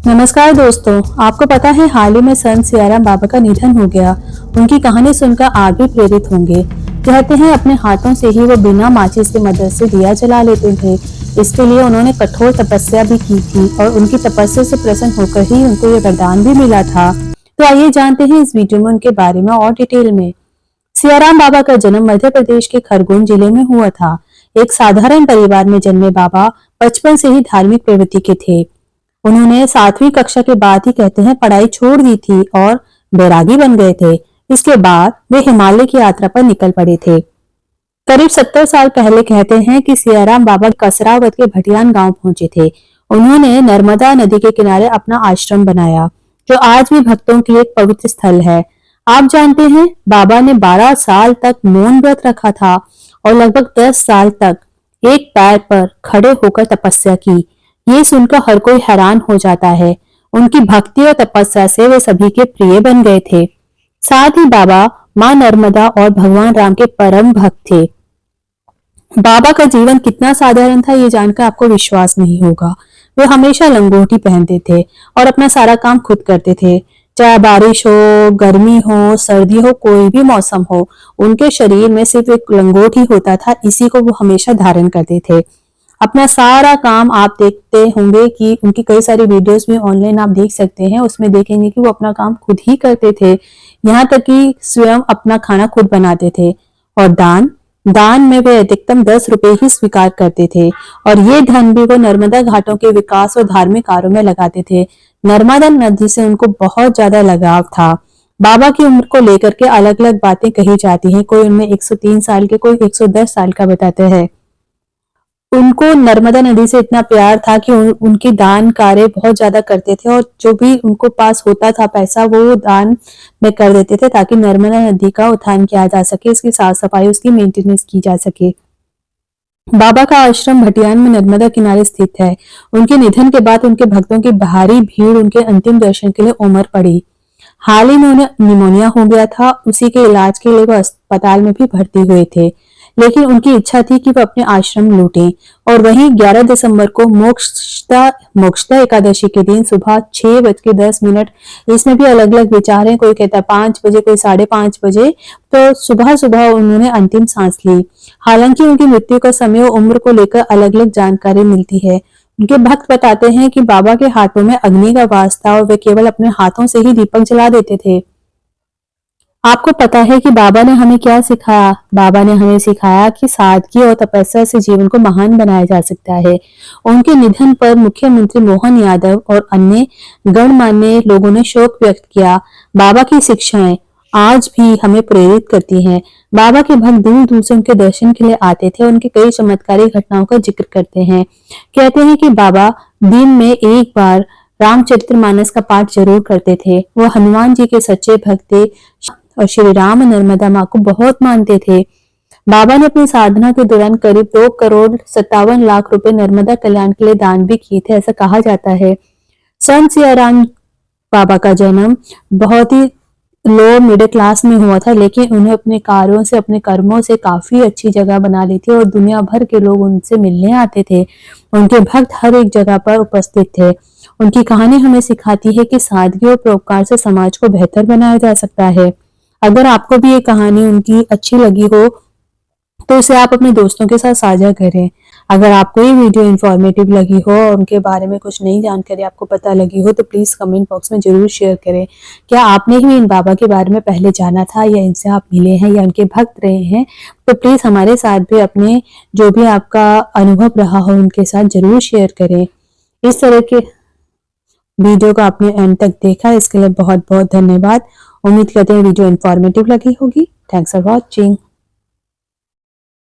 नमस्कार दोस्तों, आपको पता है हाल ही में संत सियाराम बाबा का निधन हो गया। उनकी कहानी सुनकर आप भी प्रेरित होंगे। कहते हैं अपने हाथों से ही वो बिना माचिस की मदद से दिया जला लेते थे। इसके लिए उन्होंने कठोर तपस्या भी की थी और उनकी तपस्या से प्रसन्न होकर ही उनको ये वरदान भी मिला था। तो आइए जानते हैं इस वीडियो में उनके बारे में और डिटेल में। सियाराम बाबा का जन्म मध्य प्रदेश के खरगोन जिले में हुआ था। एक साधारण परिवार में जन्मे बाबा बचपन से ही धार्मिक प्रवृत्ति के थे। उन्होंने 7वीं कक्षा के बाद ही कहते हैं पढ़ाई छोड़ दी थी और बैरागी बन गए थे। इसके बाद वे हिमालय की यात्रा पर निकल पड़े थे। करीब 70 साल पहले कहते हैं कि सियाराम बाबा कसरावत के भटियान गांव पहुंचे थे। उन्होंने नर्मदा नदी के किनारे अपना आश्रम बनाया, जो आज भी भक्तों के लिए एक पवित्र स्थल है। आप जानते हैं बाबा ने 12 साल तक मौन व्रत रखा था और लगभग 10 साल तक एक पैर पर खड़े होकर तपस्या की। ये सुनकर हर कोई हैरान हो जाता है। उनकी भक्ति और तपस्या से वे सभी के प्रिय बन गए थे। साथ ही बाबा मां नर्मदा और भगवान राम के परम भक्त थे। बाबा का जीवन कितना साधारण था ये जानकर आपको विश्वास नहीं होगा। वे हमेशा लंगोटी पहनते थे और अपना सारा काम खुद करते थे। चाहे बारिश हो, गर्मी हो, सर्दी हो, कोई भी मौसम हो, उनके शरीर में सिर्फ एक लंगोट ही होता था। इसी को वो हमेशा धारण करते थे। अपना सारा काम आप देखते होंगे कि उनकी कई सारी वीडियोस भी ऑनलाइन आप देख सकते हैं। उसमें देखेंगे कि वो अपना काम खुद ही करते थे। यहाँ तक कि स्वयं अपना खाना खुद बनाते थे। और दान में वे अधिकतम 10 रुपए ही स्वीकार करते थे और ये धन भी वो नर्मदा घाटों के विकास और धार्मिक कार्यों में लगाते थे। नर्मदा नदी से उनको बहुत ज्यादा लगाव था। बाबा की उम्र को लेकर के अलग अलग बातें कही जाती हैं। कोई उनमें 103 साल के, कोई 110 साल का बताते हैं। उनको नर्मदा नदी से इतना प्यार था कि उनकी दान कार्य बहुत ज्यादा करते थे और जो भी उनको पास होता था पैसा वो दान में कर देते थे, ताकि नर्मदा नदी का उत्थान किया जा सके, इसकी साफ सफाई, उसकी मेंटेनेंस की जा सके। बाबा का आश्रम भटियान में नर्मदा किनारे स्थित है। उनके निधन के बाद उनके भक्तों की भारी भीड़ उनके अंतिम दर्शन के लिए उमड़ पड़ी। हाल ही में उन्हें निमोनिया हो गया था। उसी के इलाज के लिए वो अस्पताल में भी भर्ती हुए थे, लेकिन उनकी इच्छा थी कि वो अपने आश्रम लौटें। और वहीं 11 दिसंबर को मोक्षदा एकादशी के दिन सुबह 6:10, इसमें भी अलग अलग विचार हैं। कोई कहता है 5 बजे, कोई 5:30 बजे, तो सुबह सुबह उन्होंने अंतिम सांस ली। हालांकि उनकी मृत्यु का समय और उम्र को लेकर अलग अलग जानकारी मिलती है। उनके भक्त बताते हैं कि बाबा के हाथों में अग्नि का वास था और वे केवल अपने हाथों से ही दीपक जला देते थे। आपको पता है कि बाबा ने हमें क्या सिखाया? बाबा ने हमें सिखाया कि सादगी और तपस्या से जीवन को महान बनाया जा सकता है। उनके निधन पर मुख्यमंत्री मोहन यादव और अन्य गणमान्य लोगों ने शोक व्यक्त किया। बाबा की शिक्षाएं आज भी हमें प्रेरित करती हैं। बाबा के भक्त दूर दूर से उनके दर्शन के लिए आते थे। उनके कई चमत्कारी घटनाओं का जिक्र करते हैं। कहते हैं कि बाबा दिन में एक बार रामचरितमानस का पाठ जरूर करते थे। वो हनुमान जी के सच्चे भक्त थे और श्री राम नर्मदा माँ को बहुत मानते थे। बाबा ने अपनी साधना के दौरान करीब 2,57,00,000 रुपए नर्मदा कल्याण के लिए दान भी किए थे, ऐसा कहा जाता है। संत सियाराम बाबा का जन्म बहुत ही लो मिडिल क्लास में हुआ था, लेकिन उन्हें अपने कार्यों से, अपने कर्मों से काफी अच्छी जगह बना ली थी और दुनिया भर के लोग उनसे मिलने आते थे। उनके भक्त हर एक जगह पर उपस्थित थे। उनकी कहानी हमें सिखाती है कि सादगी और परोपकार से समाज को बेहतर बनाया जा सकता है। अगर आपको भी ये कहानी उनकी अच्छी लगी हो तो इसे आप अपने दोस्तों के साथ साझा करें। अगर आपको ये वीडियो इंफॉर्मेटिव लगी हो और उनके बारे में कुछ नई जानकारी आपको पता लगी हो तो प्लीज कमेंट बॉक्स में जरूर शेयर करें। क्या आपने भी इन बाबा के बारे में पहले जाना था या इनसे आप मिले हैं या उनके भक्त रहे हैं? तो प्लीज हमारे साथ भी अपने जो भी आपका अनुभव रहा हो उनके साथ जरूर शेयर करें। इस तरह के वीडियो को आपने एंड तक देखा, इसके लिए बहुत बहुत धन्यवाद। उम्मीद करते हैं वीडियो इंफॉर्मेटिव लगी होगी। Thanks for watching.